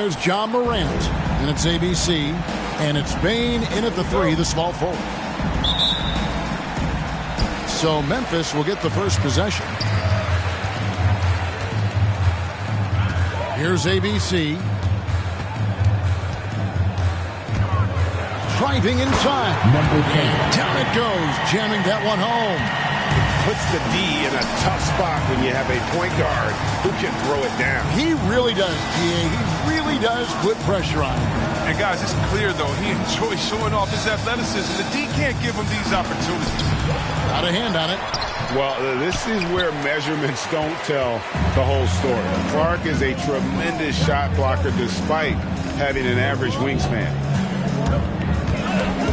There's John Morant, and it's ABC, and it's Bain in at the 3, the small forward. So Memphis will get the first possession. Here's ABC. Driving inside. And down it goes, jamming that one home. Puts the D in a tough spot when you have a point guard who can throw it down. He really does, G.A. He really does put pressure on him. And guys, it's clear, though, he enjoys showing off his athleticism. The D can't give him these opportunities. Got a hand on it. Well, this is where measurements don't tell the whole story. Clark is a tremendous shot blocker despite having an average wingspan.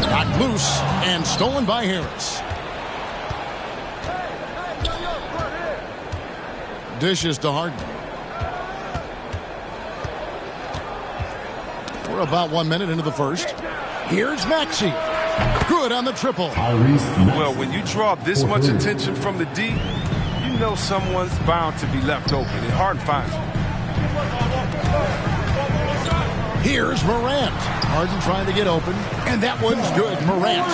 Got loose and stolen by Harris. Dishes to Harden. We're about 1 minute into the first. Here's Maxey. Good on the triple. Well, when you draw this much attention from the D, you know someone's bound to be left open. And Harden finds it. Here's Morant. Harden trying to get open, and that one's good. Morant.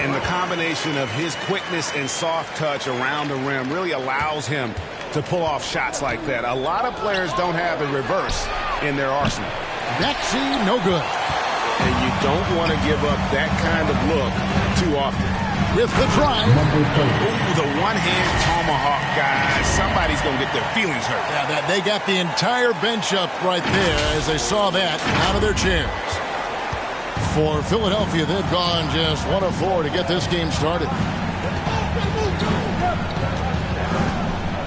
And the combination of his quickness and soft touch around the rim really allows him to pull off shots like that. A lot of players don't have a reverse in their arsenal. Maxey, no good. And you don't want to give up that kind of look too often. With the drive. Ooh, the one-hand tomahawk, guys. Somebody's going to get their feelings hurt. Yeah, they got the entire bench up right there as they saw that out of their chairs. For Philadelphia, they've gone just 1 of 4 to get this game started.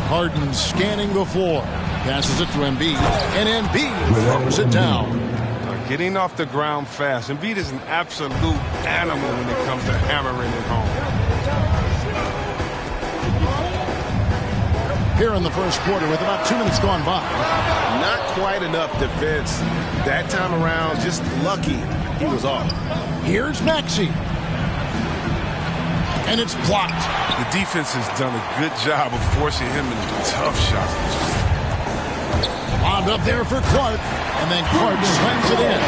Harden scanning the floor. Passes it to Embiid. And Embiid throws it down. Getting off the ground fast. Embiid is an absolute animal when it comes to hammering it home. Here in the first quarter with about 2 minutes gone by. Not quite enough defense. That time around, just lucky he was off. Here's Maxey. And it's blocked. The defense has done a good job of forcing him into tough shots. Wound up there for Clark. And then Clark slams it in.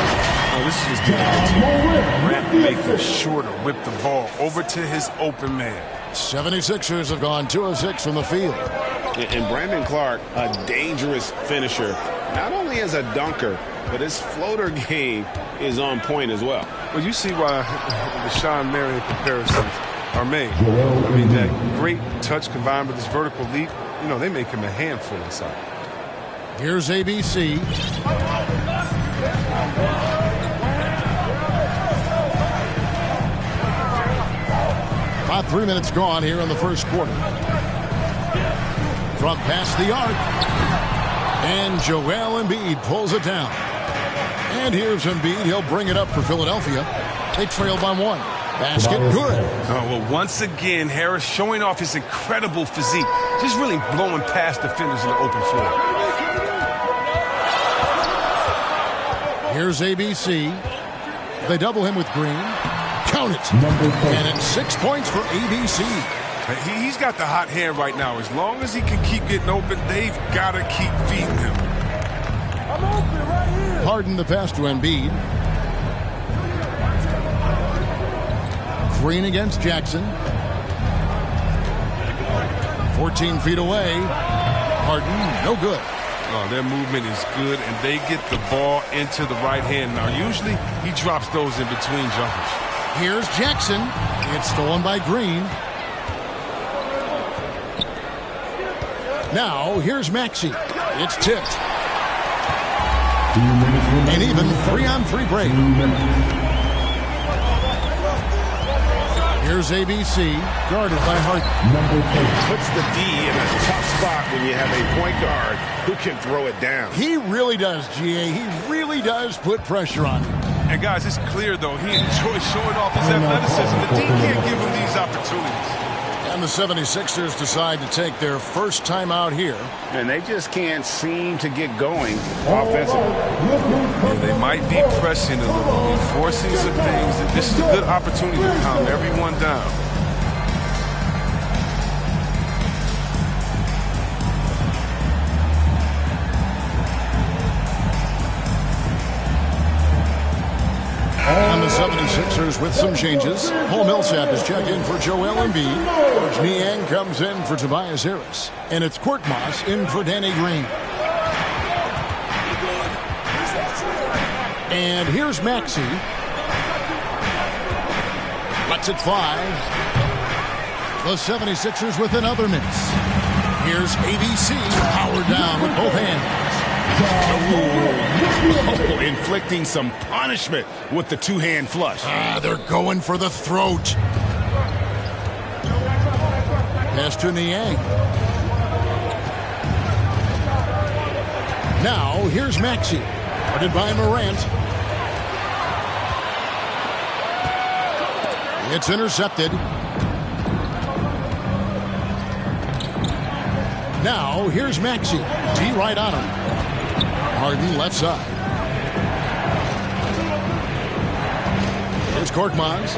Oh, this is just getting the team. Morant making sure to whip the ball over to his open man. 76ers have gone 2 of 6 from the field. And Brandon Clark, a dangerous finisher, not only as a dunker, but his floater game is on point as well. Well, you see why the Sean Marion comparisons are made. I mean, that great touch combined with his vertical leap, you know, they make him a handful inside. Here's ABC. About 3 minutes gone here in the first quarter. From past the arc. And Joel Embiid pulls it down. And here's Embiid. He'll bring it up for Philadelphia. They trail by 1. Basket good. Oh, well, once again, Harris showing off his incredible physique. Just really blowing past defenders in the open floor. Here's ABC. They double him with Green. Count it. And it's 6 points for ABC. He's got the hot hand right now. As long as he can keep getting open, they've got to keep feeding him. I'm open right here. Harden the pass to Embiid. Green against Jackson. 14 feet away. Harden, no good. Oh, their movement is good, and they get the ball into the right hand. Now, usually he drops those in between jumpers. Here's Jackson. It's stolen by Green. Now, here's Maxey. It's tipped. An even 3-on-3 break. Here's ABC, guarded by Harden. Puts the D in a tough spot when you have a point guard who can throw it down. He really does, G.A. He really does put pressure on him. And, guys, it's clear, though, he enjoys showing off his athleticism. The D can't give him these opportunities. And the 76ers decide to take their first time out here. And they just can't seem to get going offensively. Yeah, they might be pressing a little, forcing some things. This is a good opportunity to calm everyone down. 76ers with some changes. Paul Millsap is checked in for Joel Embiid. Coach Niang comes in for Tobias Harris. And it's Korkmaz in for Danny Green. And here's Maxey. Lets it fly. The 76ers with another miss. Here's ABC powered down with both hands. Oh, inflicting some punishment with the two-hand flush. They're going for the throat. Pass to Niang. Now, here's Maxey. Guarded by Morant. It's intercepted. Now, here's Maxey. D right on him. Harden left side. Here's Korkmaz.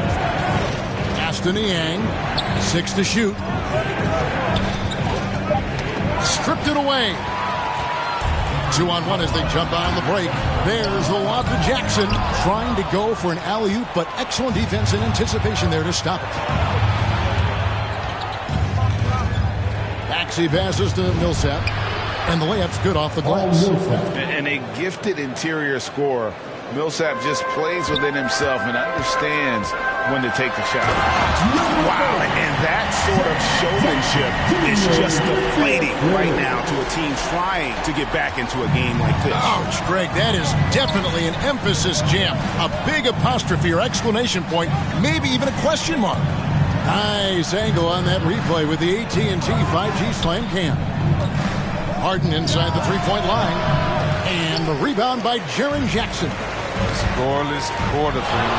Pass to Niang. 6 to shoot. Stripped it away. 2-on-1 as they jump on the break. There's the lob to Jackson. Trying to go for an alley-oop, but excellent defense and anticipation there to stop it. Maxey passes to Millsap. And the layup's good off the glass. And a gifted interior scorer. Millsap just plays within himself and understands when to take the shot. Wow, and that sort of showmanship is just deflating right now to a team trying to get back into a game like this. Ouch, Greg, that is definitely an emphasis jam. A big apostrophe or exclamation point, maybe even a question mark. Nice angle on that replay with the AT&T 5G Slam Cam. Harden inside the three-point line. And the rebound by Jaren Jackson. Scoreless quarter for him.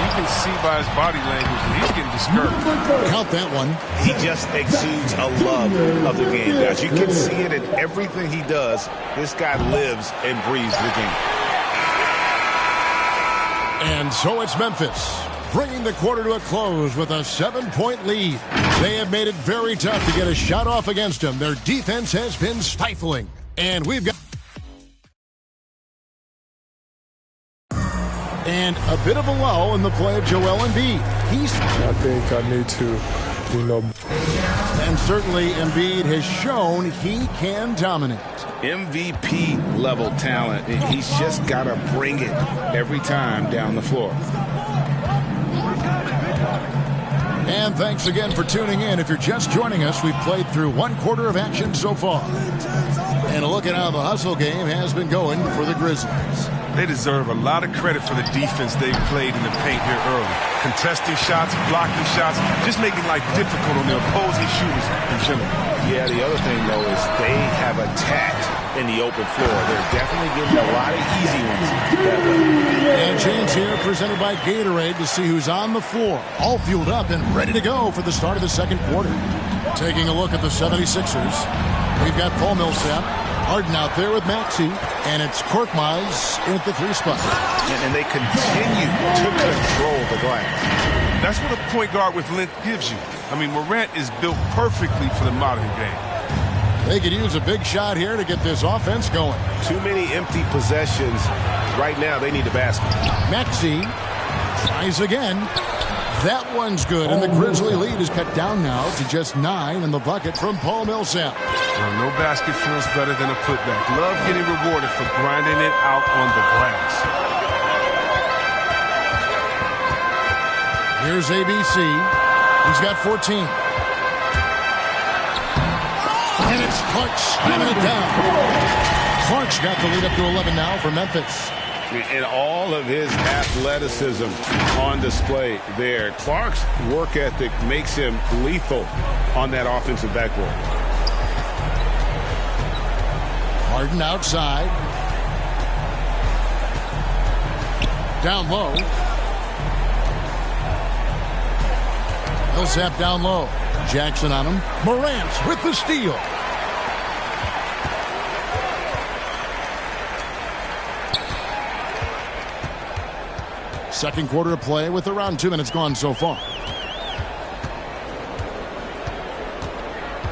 You can see by his body language that he's getting discouraged. Count that one. He just exudes a love of the game, guys. You can see it in everything he does. This guy lives and breathes the game. And so it's Memphis, bringing the quarter to a close with a 7-point lead. They have made it very tough to get a shot off against them. Their defense has been stifling. And we've got... And a bit of a lull in the play of Joel Embiid. I think I need to, And certainly Embiid has shown he can dominate. MVP level talent. He's just got to bring it every time down the floor. And thanks again for tuning in. If you're just joining us, we've played through one quarter of action so far. And a look at how the hustle game has been going for the Grizzlies. They deserve a lot of credit for the defense they've played in the paint here early. Contesting shots, blocking shots, just making life difficult on the opposing shooters in general. Yeah, the other thing, though, is they have attacked in the open floor. They're definitely getting a lot of easy ones that way. And chance here presented by Gatorade to see who's on the floor. All fueled up and ready to go for the start of the second quarter. Taking a look at the 76ers. We've got Paul Millsap. Harden out there with Maxey, and it's Korkmaz in at the 3 spot. And they continue to control the glass. That's what a point guard with length gives you. I mean, Morant is built perfectly for the modern game. They could use a big shot here to get this offense going. Too many empty possessions. Right now, they need a basket. Maxey tries again. That one's good, and the Grizzly lead is cut down now to just 9 in the bucket from Paul Millsap. No basket feels better than a putback. Love getting rewarded for grinding it out on the glass. Here's ABC. He's got 14. And it's Clark slamming it down. Clark's got the lead up to 11 now for Memphis. And all of his athleticism on display there. Clark's work ethic makes him lethal on that offensive backboard. Harden outside. Down low. Millsap down low. Jackson on him. Morant with the steal. Second quarter of play with around 2 minutes gone so far.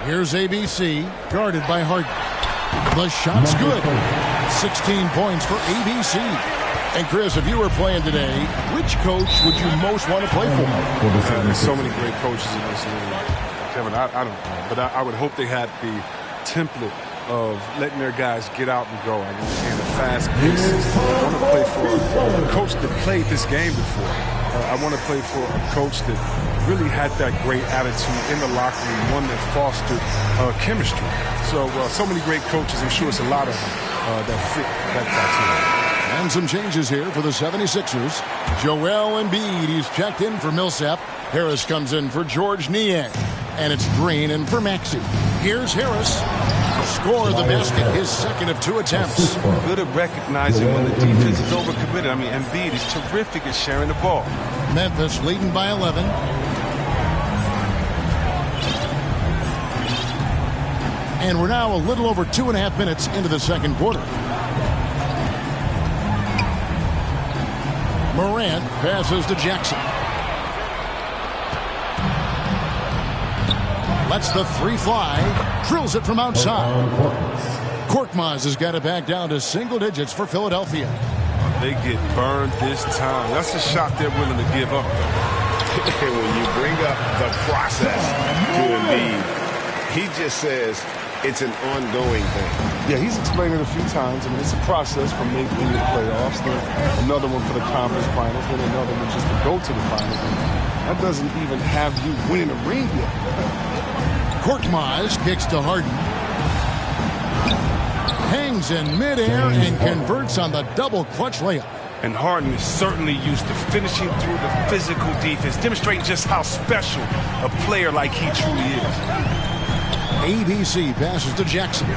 Here's ABC, guarded by Harden. The shot's good. 16 points for ABC. And Chris, if you were playing today, which coach would you most want to play for? There's so many great coaches in this league, Kevin. I don't know, but I would hope they had the template of letting their guys get out and go. I mean, in a fast-paced system. I want to play for a coach that played this game before. I want to play for a coach that really had that great attitude in the locker room, one that fostered chemistry. So many great coaches. I'm sure it's a lot of them that fit that criteria. And some changes here for the 76ers. Joel Embiid, he's checked in for Millsap. Harris comes in for George Niang. And it's Green in for Maxey. Here's Harris. Score the basket, his second of 2 attempts. Good at recognizing when the defense is overcommitted. I mean, Embiid is terrific at sharing the ball. Memphis leading by 11. And we're now a little over 2.5 minutes into the second quarter. Morant passes to Jackson. Lets the 3 fly. Drills it from outside. Korkmaz has got it back down to single digits for Philadelphia. They get burned this time. That's a shot they're willing to give up. When you bring up the process to Embiid, he just says it's an ongoing thing. Yeah, he's explained it a few times. I mean, it's a process from making the playoffs, then another one for the conference finals, then another one just to go to the finals. And that doesn't even have you winning a ring yet. Korkmaz kicks to Harden. Hangs in midair and converts on the double clutch layup. And Harden is certainly used to finishing through the physical defense, demonstrating just how special a player like he truly is. ABC passes to Jackson.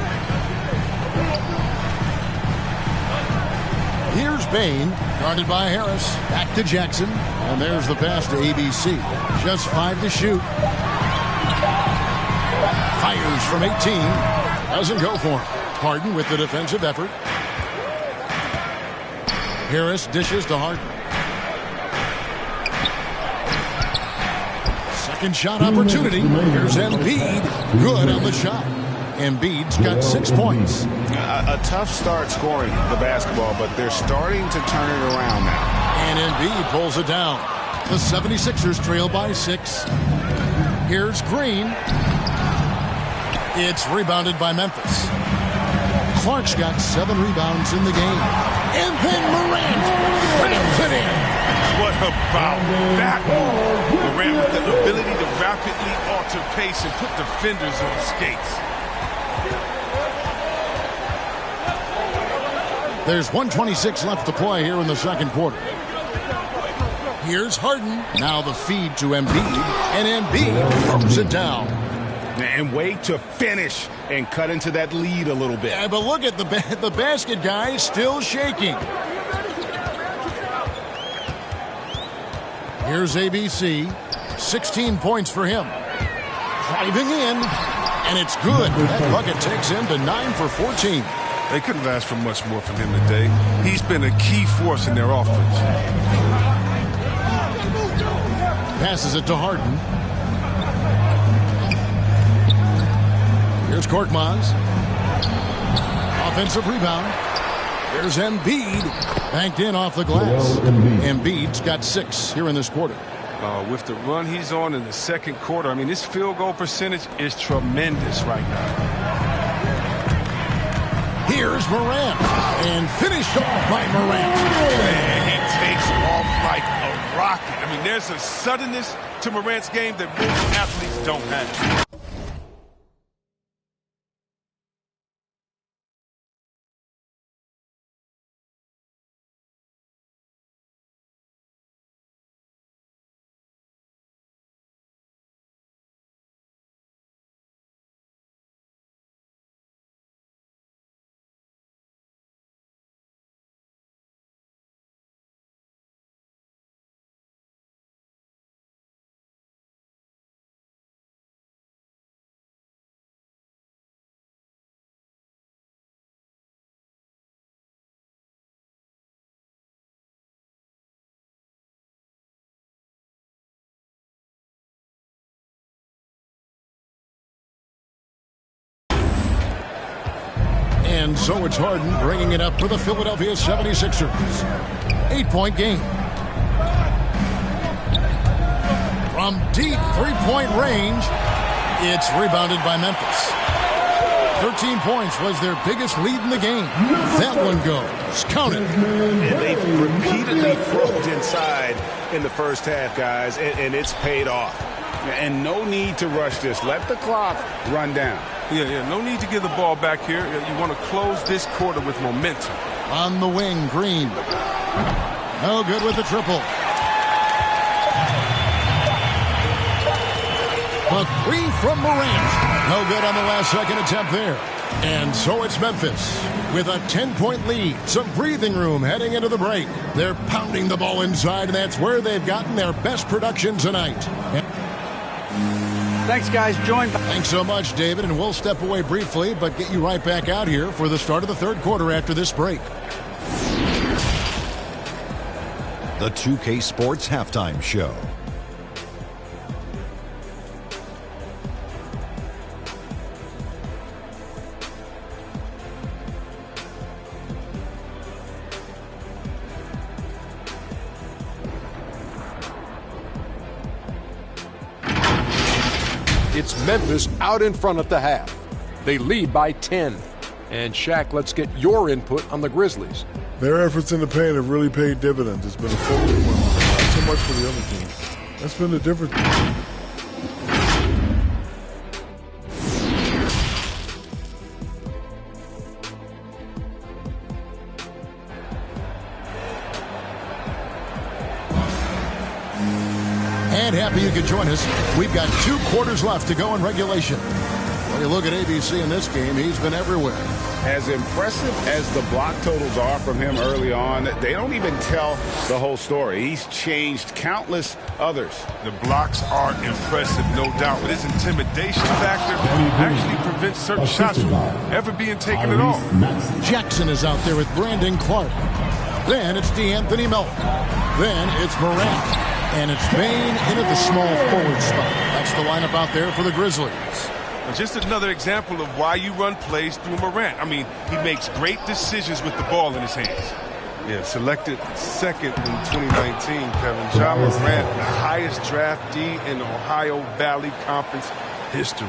Here's Bain, guarded by Harris. Back to Jackson. And there's the pass to ABC. Just 5 to shoot. Fires from 18. Doesn't go for him. Harden with the defensive effort. Harris dishes to Harden. Second shot opportunity. Here's Embiid. Good on the shot. Embiid's got 6 points. A tough start scoring the basketball, but they're starting to turn it around now. And Embiid pulls it down. The 76ers trail by 6. Here's Green. It's rebounded by Memphis. Clark's got 7 rebounds in the game. And then Morant rams it in. What about that move? Morant with the ability to rapidly alter pace and put defenders on skates. There's 1:26 left to play here in the second quarter. Here's Harden. Now the feed to Embiid. And Embiid throws it down. And wait to finish and cut into that lead a little bit. Yeah, but look at the basket guy still shaking. Here's ABC. 16 points for him. Driving in. And it's good. That bucket takes him to 9 for 14. They couldn't have asked for much more from him today. He's been a key force in their offense. Passes it to Harden. Here's Korkmaz. Offensive rebound. There's Embiid. Banked in off the glass. Embiid's got 6 here in this quarter. With the run he's on in the second quarter, I mean, his field goal percentage is tremendous right now. Here's Morant. And finished off by Morant. Man, he takes off like a rocket. I mean, there's a suddenness to Morant's game that most athletes don't have. And so it's Harden bringing it up for the Philadelphia 76ers. 8-point game. From deep three-point range, it's rebounded by Memphis. 13 points was their biggest lead in the game. That one goes. Count it. And they've repeatedly froze inside in the first half, guys, and it's paid off. And no need to rush this. Let the clock run down. Yeah, no need to give the ball back here. You want to close this quarter with momentum. On the wing, Green. No good with the triple. A three from Morant. No good on the last second attempt there. And so it's Memphis with a 10-point lead. Some breathing room heading into the break. They're pounding the ball inside, and that's where they've gotten their best production tonight. Thanks, guys. Thanks so much, David. And we'll step away briefly, but get you right back out here for the start of the third quarter after this break. The 2K Sports Halftime Show. It's Memphis out in front at the half. They lead by 10. And Shaq, let's get your input on the Grizzlies. Their efforts in the paint have really paid dividends. It's been a focal point. Not so much for the other team. That's been the difference. And happy you could join us. We've got 2 quarters left to go in regulation. When you look at ABC in this game, he's been everywhere. As impressive as the block totals are from him early on, they don't even tell the whole story. He's changed countless others. The blocks are impressive, no doubt, but his intimidation factor actually prevents certain shots from ever being taken at all. Jackson is out there with Brandon Clark. Then it's DeAnthony Melton. Then it's Morant. And it's Bain in at the small forward spot. That's the lineup out there for the Grizzlies. Just another example of why you run plays through Morant. I mean, he makes great decisions with the ball in his hands. Yeah, selected second in 2019, Kevin. Ja Morant, the highest draftee in Ohio Valley Conference history.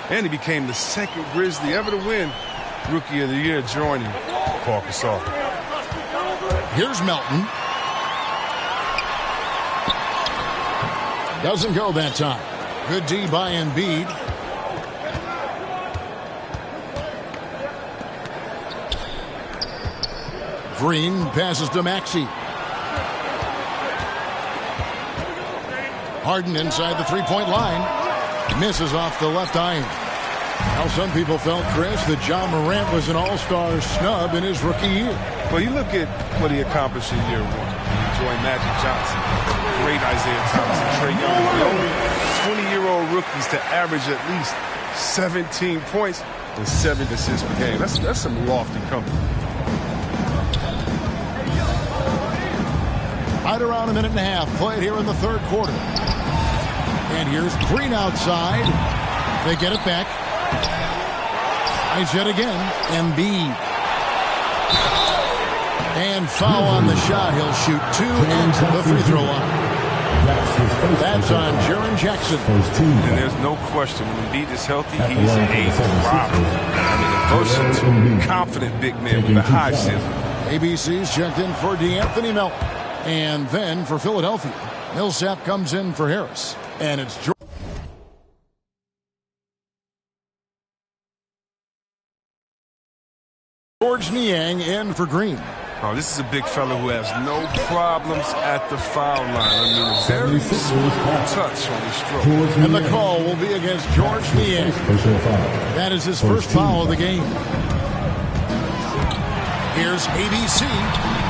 And he became the second Grizzly ever to win Rookie of the Year, joining Paul Gasol. Here's Melton. Doesn't go that time. Good D by Embiid. Green passes to Maxey. Harden inside the three-point line. Misses off the left iron. Now some people felt, Chris, that Ja Morant was an all-star snub in his rookie year. Well, you look at what he accomplished in year 1. He joined Magic Johnson, great Isaiah Thomas, and Trae Young. The only 20-year-old rookies to average at least 17 points and 7 assists per game. That's some lofty company. Right around a minute and a half played here in the third quarter. And here's Green outside. They get it back. Nice yet again. Embiid. And foul on the shot. He'll shoot 2 at the free throw line. That's on Jaren Jackson. And there's no question, when Embiid is healthy, he's a problem. I mean, a versatile, confident big man with a high ceiling. ABC's checked in for DeAnthony Melton. And then for Philadelphia, Millsap comes in for Harris. And it's George Niang in for Green. Oh, this is a big fella who has no problems at the foul line. I mean, a very smooth touch on his stroke. And the call will be against George Niang. That is his first foul of the game. Here's ABC.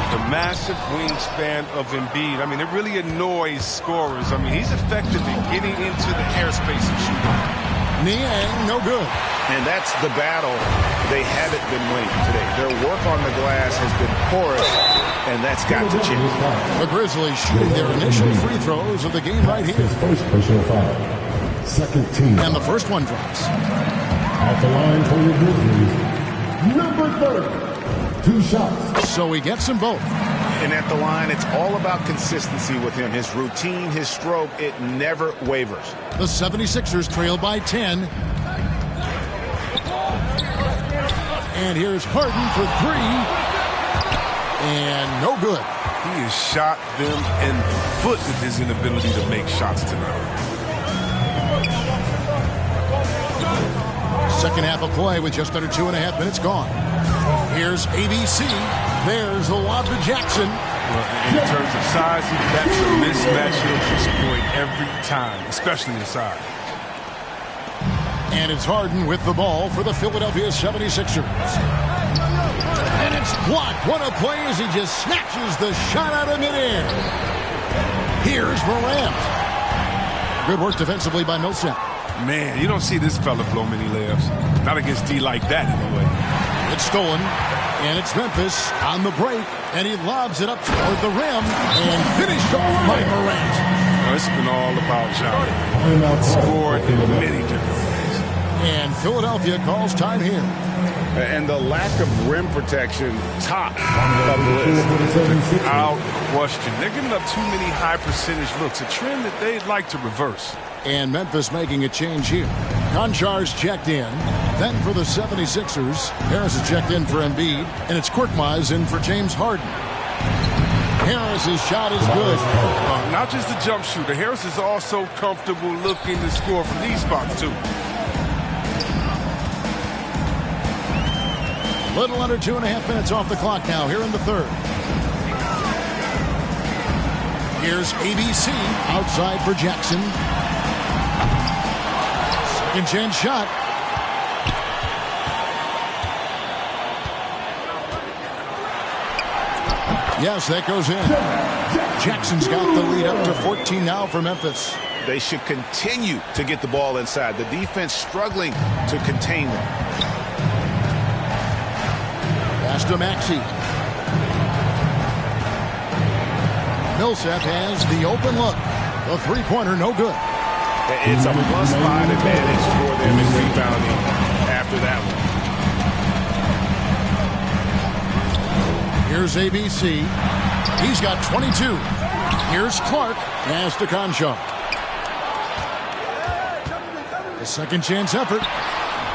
The massive wingspan of Embiid. I mean, it really annoys scorers. I mean, he's effective in getting into the airspace and shooting. Niang, no good. And that's the battle they haven't been winning today. Their work on the glass has been porous, and that's got to change. The Grizzlies shooting their initial free throws of the game right here. First personal foul. Second team. And the first one drops. At the line for the Grizzlies, number 30. 2 shots. So he gets them both. And at the line, it's all about consistency with him. His routine, his stroke, it never wavers. The 76ers trail by 10. And here's Harden for 3. And no good. He has shot them in the foot with his inability to make shots tonight. Second half of play with just under 2.5 minutes gone. Here's ABC. There's the lob to Jackson. Well, in terms of size, that's a mismatch he'll exploit every time, especially inside. And it's Harden with the ball for the Philadelphia 76ers. And it's blocked. What a play as he just snatches the shot out of midair. Here's Morant. Good work defensively by Millsap. Man, you don't see this fella blow many layups. Not against D like that, anyway. It's stolen, and it's Memphis on the break, and he lobs it up toward the rim, and finished off by Morant. Well, it's been all about John. Scored in many different ways. And Philadelphia calls time here. And the lack of rim protection, top of the list. Without question. They're giving up too many high percentage looks, a trend that they'd like to reverse. And Memphis making a change here. Konchar's checked in. Then for the 76ers, Harris is checked in for Embiid, and it's Korkmaz in for James Harden. Harris's shot is good. Not just the jump shooter. Harris is also comfortable looking to score from these spots, too. Little under 2.5 minutes off the clock now here in the third. Here's ABC outside for Jackson. Second chance shot. Yes, that goes in. Jackson's got the lead up to 14 now for Memphis. They should continue to get the ball inside. The defense struggling to contain them. Pass to Maxey. Millsap has the open look. The three-pointer, no good. It's a +5 advantage for them in rebounding after that one. Here's ABC. He's got 22. Here's Clark. Pass to Conchar. The second chance effort.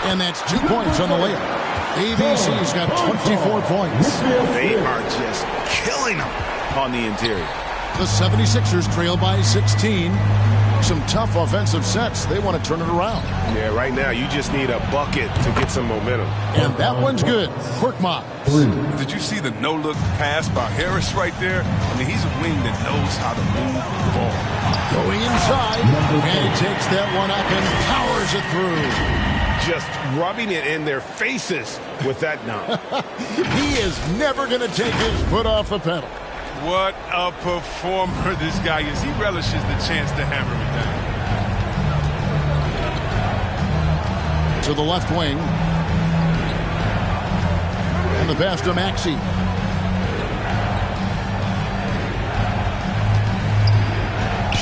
And that's 2 points on the layup. ABC's got 24 points. They are just killing them on the interior. The 76ers trail by 16. Some tough offensive sets. They want to turn it around. Yeah, right now you just need a bucket to get some momentum. And that one's good. Korkmaz. Did you see the no-look pass by Harris right there? I mean, he's a wing that knows how to move the ball. Going inside, and he takes that one up and powers it through. Just rubbing it in their faces with that knob. He is never going to take his foot off the pedal. What a performer this guy is. He relishes the chance to hammer it down. To the left wing. And the pass to Maxey.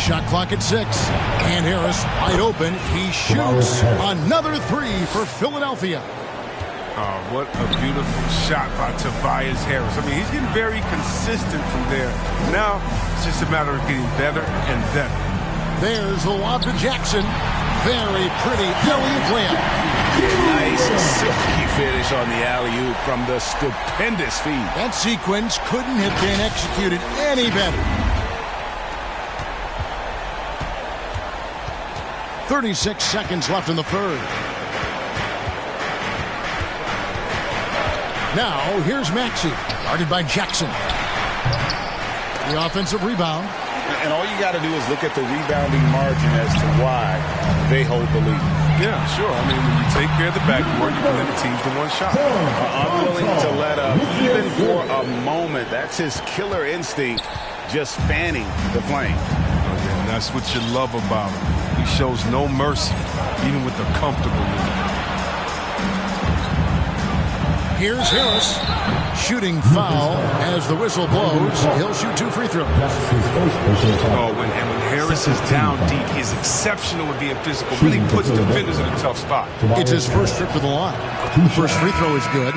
Shot clock at 6. And Harris wide open. He shoots another 3 for Philadelphia. Oh, what a beautiful shot by Tobias Harris. I mean, he's getting very consistent from there. Now, it's just a matter of getting better and better. There's the lob to Jackson. Very pretty alley-oop layup. Nice silky finish on the alley-oop from the stupendous feed. That sequence couldn't have been executed any better. 36 seconds left in the third. Now, here's Maxey, guarded by Jackson. The offensive rebound. And all you got to do is look at the rebounding margin as to why they hold the lead. Yeah, sure. I mean, when you take care of the backboard, you can win the team to one shot. Unwilling to let up, even for a moment. That's his killer instinct, just fanning the flame. Oh, yeah, that's what you love about him. He shows no mercy, even with a comfortable lead. Here's Harris. shooting foul as the whistle blows. He'll shoot 2 free throws. Oh, when Harris is down deep, he's exceptional with being physical. Really puts defenders in a tough spot. It's his first trip to the line. The first free throw is good.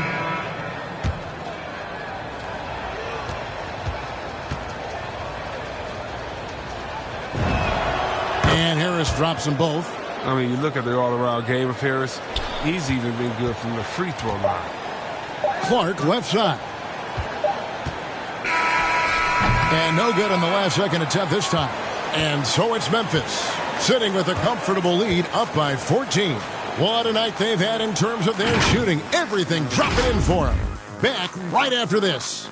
And Harris drops them both. I mean, you look at the all-around game of Harris, he's even been good from the free throw line. Clark left side. And no good on the last second attempt this time. And so it's Memphis, sitting with a comfortable lead, up by 14. What a night they've had in terms of their shooting. Everything dropping in for them. Back right after this.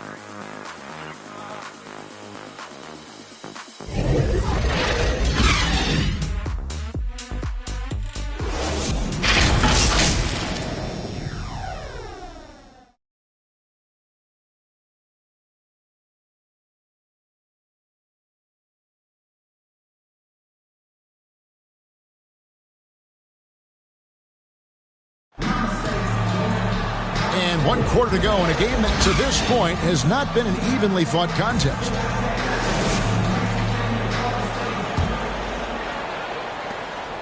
And 1 quarter to go in a game that to this point has not been an evenly fought contest.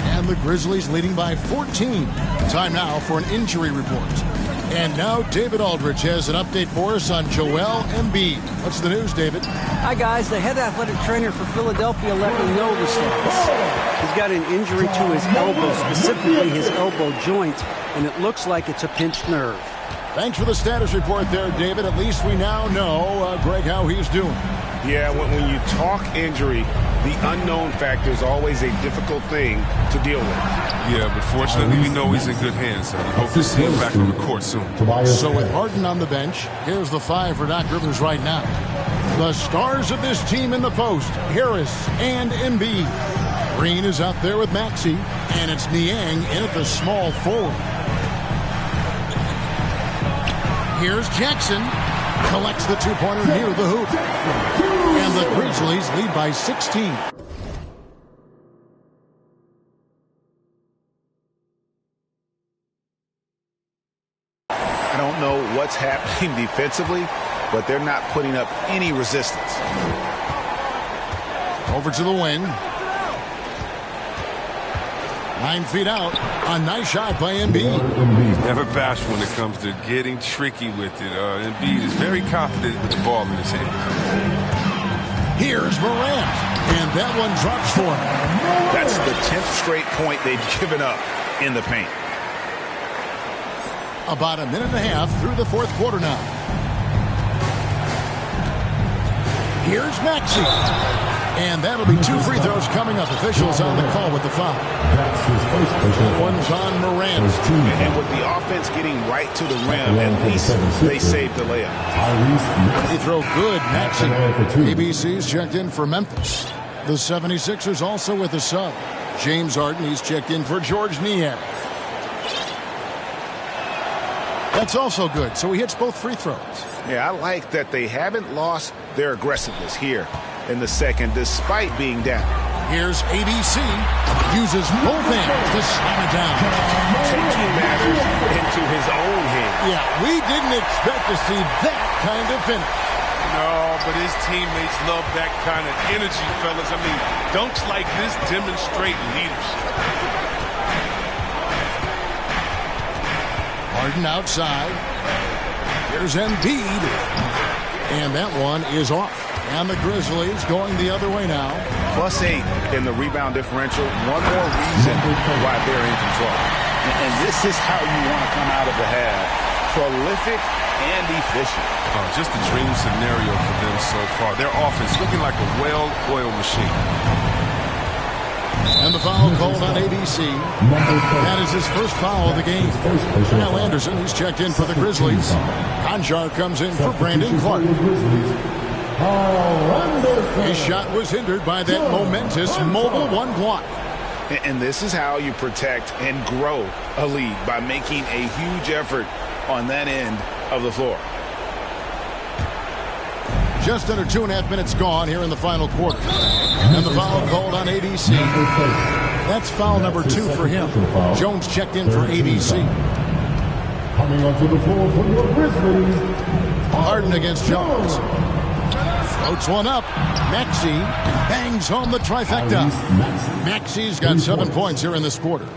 And the Grizzlies leading by 14. Time now for an injury report. And now David Aldridge has an update for us on Joel Embiid. What's the news, David? Hi, guys. The head athletic trainer for Philadelphia let me know the status. He's got an injury to his elbow, specifically his elbow joint, and it looks like it's a pinched nerve. Thanks for the status report there, David. At least we now know, Greg, how he's doing. Yeah, when you talk injury, the unknown factor is always a difficult thing to deal with. Yeah, but fortunately, we know he's in good hands. We hope to see him back on the court soon. So with Harden on the bench, here's the 5 for Doc Rivers right now. The stars of this team in the post, Harris and Embiid. Green is out there with Maxey, and it's Niang in at the small forward. Here's Jackson. Collects the 2-pointer near the hoop. And the Grizzlies lead by 16. I don't know what's happening defensively, but they're not putting up any resistance. Over to the wing. 9 feet out. A nice shot by Embiid. Never bashful when it comes to getting tricky with it. Embiid is very confident with the ball in his hands. Here's Morant. And that one drops for him. That's the 10th straight point they've given up in the paint. About a minute and a half through the 4th quarter now. Here's Maxey. And that'll be 2 free throws coming up. Officials on the call with the foul. One's on Morant. And with the offense getting right to the rim, at least they saved the layup. They throw good, Maxey. ABC's checked in for Memphis. The 76ers also with a sub. James Harden, he's checked in for George Niang. That's also good, so he hits both free throws. Yeah, I like that they haven't lost their aggressiveness here in the second, despite being down. Here's ABC. Uses both hands to slam it down. Taking matters into his own hands. Yeah, we didn't expect to see that kind of finish. No, but his teammates love that kind of energy, fellas. I mean, dunks like this demonstrate leadership. Harden outside. Here's Embiid. And that one is off. And the Grizzlies going the other way now. +8 in the rebound differential. One more reason why they're in control. And this is how you want to come out of the half. Prolific and efficient. Oh, just a dream scenario for them so far. Their offense looking like a well-oiled machine. And the foul called on ABC. That is his first foul of the game. Now Anderson, he's checked in for the Grizzlies. Conjar comes in for Brandon Clark. His shot was hindered by that momentous mobile 1 block. And this is how you protect and grow a lead, by making a huge effort on that end of the floor. Just under 2.5 minutes gone here in the final quarter. And the foul called on ABC. That's foul number 2 for him. Jones checked in for ABC. Coming onto the floor for your Grizzlies, Harden against Jones. Floats one up. Maxey bangs home the trifecta. Maxey's got 7 points here in this quarter.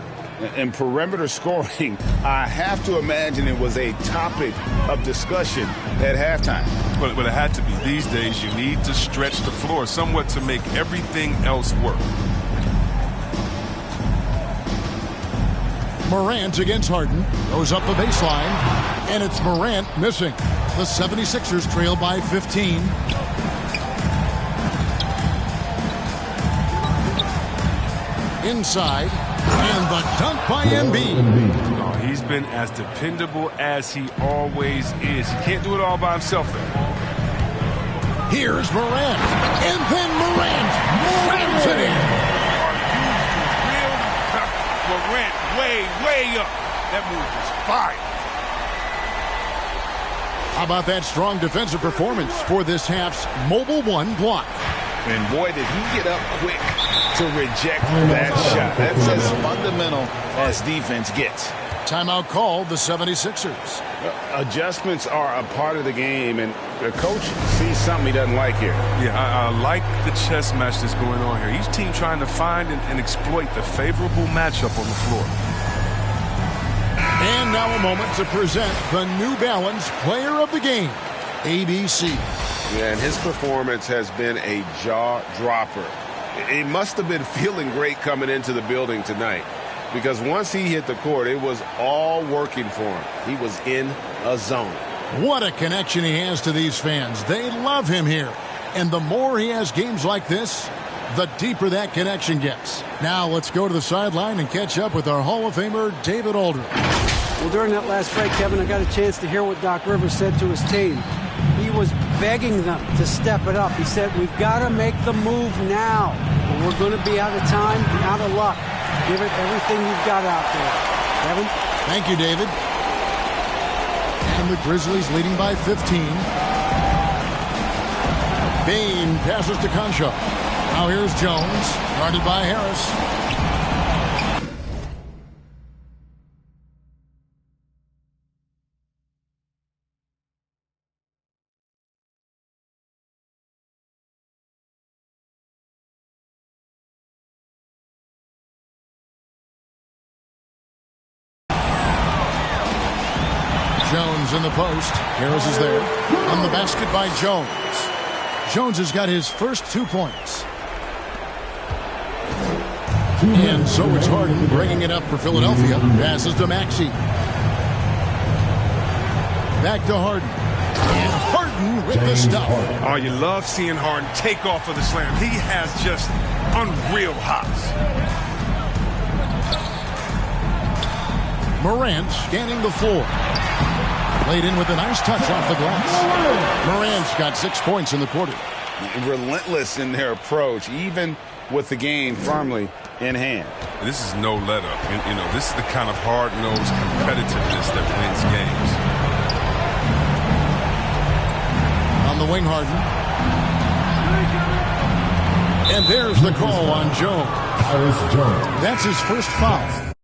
And perimeter scoring, I have to imagine it was a topic of discussion at halftime. But it had to be. These days, you need to stretch the floor somewhat to make everything else work. Morant against Harden. Goes up the baseline. And it's Morant missing. The 76ers trail by 15. Inside. And the dunk by Embiid. Oh, he's been as dependable as he always is. He can't do it all by himself there. Here's Morant. And then Morant rams it in. Morant way up. That move is fire. How about that strong defensive performance for this half's Mobile One block? And boy, did he get up quick to reject that shot. That's as fundamental as defense gets. Timeout called the 76ers. Adjustments are a part of the game, and the coach sees something he doesn't like here. Yeah, I like the chess match that's going on here. Each team trying to find and exploit the favorable matchup on the floor. And now a moment to present the New Balance Player of the Game, ABC. Yeah, and his performance has been a jaw-dropper. He must have been feeling great coming into the building tonight, because once he hit the court, it was all working for him. He was in a zone. What a connection he has to these fans. They love him here. And the more he has games like this, the deeper that connection gets. Now let's go to the sideline and catch up with our Hall of Famer, David Aldridge. Well, during that last break, Kevin, I got a chance to hear what Doc Rivers said to his team. He was begging them to step it up. He said, we've got to make the move now. Or we're going to be out of time and out of luck. Give it everything you've got out there. Kevin? Thank you, David. And the Grizzlies leading by 15. Bain passes to Concho. Now here's Jones, guarded by Harris. Jones in the post. Harris is there. On the basket by Jones. Jones has got his first 2 points. And so it's Harden bringing it up for Philadelphia. Passes to Maxey. Back to Harden. And Harden with the stuff. Oh, you love seeing Harden take off of the slam. He has just unreal hops. Morant scanning the floor. Laid in with a nice touch off the glass. Morant's got 6 points in the quarter. Relentless in their approach, even with the game firmly in hand. This is no let-up. You know, this is the kind of hard-nosed competitiveness that wins games. On the wing, Harden. And there's the call on Jones. Jones. That's his first foul.